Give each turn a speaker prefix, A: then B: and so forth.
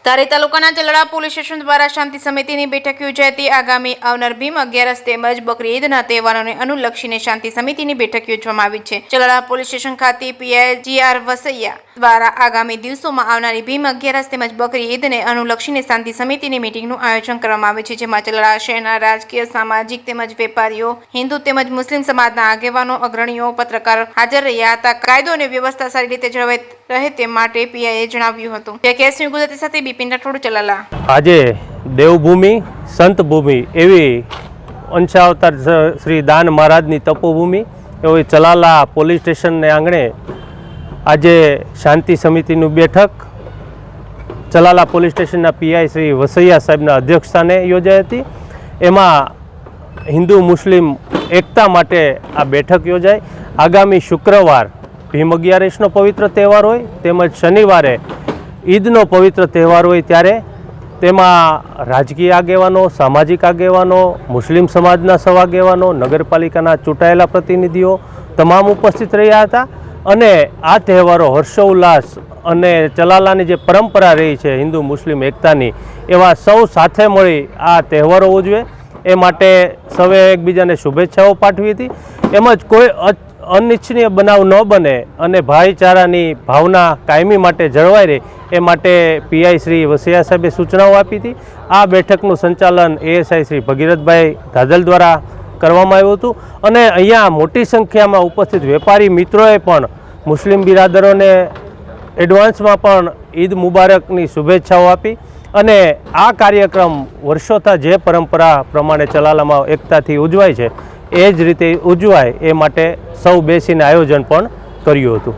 A: ધારી તાલુકાના ચલડા police station દ્વારા શાંતિ સમિતિની બેઠક યોજાઈ હતી। આગામી આવનાર ભીમ 11 તેમજ બકરી ઈદના તહેવારોને અનુલક્ષીને શાંતિ સમિતિની બેઠક યોજવામાં આવી છે। ચલડા પોલીસ સ્ટેશન ખાતે પીઆઈ જીઆર વસૈયા દ્વારા આગામી દિવસોમાં આવનારી ભીમ 11 તેમજ બકરી ઈદને અનુલક્ષીને શાંતિ સમિતિની મીટિંગનું આયોજન કરવામાં આવે છે, જેમાં ચલડા શહેરના રાજકીય, સામાજિક તેમજ વેપારીઓ, હિન્દુ તેમજ મુસ્લિમ સમાજના આગેવાનો, અગ્રણીઓ, પત્રકારો હાજર રહ્યા હતા। કાયદો અને વ્યવસ્થા સારી રીતે જળવાઈ રહે તે માટે પીઆઈએ જણાવ્યું હતું। કેસની ગુજરાતી સાથે બિપિન રાઠોડ ચલાલા।
B: આજે દેવભૂમિ સંત ભૂમિ એવી અંશાવતાર શ્રી દાન મહારાજની તપોભૂમિ એવી ચલાલા પોલીસ સ્ટેશનને આંગણે આજે શાંતિ સમિતિનું બેઠક ચલાલા પોલીસ સ્ટેશનના પીઆઈ શ્રી વસૈયા સાહેબના અધ્યક્ષસ્થાને યોજાઈ હતી। એમાં હિન્દુ મુસ્લિમ એકતા માટે આ બેઠક યોજાઈ। આગામી શુક્રવાર ભીમ 11નો પવિત્ર તહેવાર હોય તેમજ શનિવારે ઈદનો પવિત્ર તહેવાર હોય ત્યારે તેમાં રાજકીય આગેવાનો, સામાજિક આગેવાનો, મુસ્લિમ સમાજના સૌ આગેવાનો, નગરપાલિકાના ચૂંટાયેલા પ્રતિનિધિઓ તમામ ઉપસ્થિત રહ્યા હતા અને આ તહેવારો હર્ષોલ્લાસ અને ચલાલાની જે પરંપરા રહી છે હિન્દુ મુસ્લિમ એકતાની, એવા સૌ સાથે મળી આ તહેવારો ઉજવે એ માટે સૌએ એકબીજાને શુભેચ્છાઓ પાઠવી હતી। એમજ કોઈ અનિચ્છનીય બનાવ ન બને અને ભાઈચારાની ભાવના કાયમી માટે જળવાઈ રહે એ માટે પીઆઈ શ્રી વસૈયા સાહેબે સૂચનાઓ આપી હતી। આ બેઠકનું સંચાલન એએસઆઈ શ્રી ભગીરથભાઈ ધાદલ દ્વારા કરવામાં આવ્યું હતું અને અહીંયા મોટી સંખ્યામાં ઉપસ્થિત વેપારી મિત્રોએ પણ મુસ્લિમ બિરાદરોને એડવાન્સમાં પણ ઈદ મુબારકની શુભેચ્છાઓ આપી અને આ કાર્યક્રમ વર્ષોથી જે પરંપરા પ્રમાણે ચલાલામાં એકતાથી ઉજવાય છે એ જ રીતે ઉજવાય એ માટે સૌ બેસીને આયોજન પણ કર્યું હતું।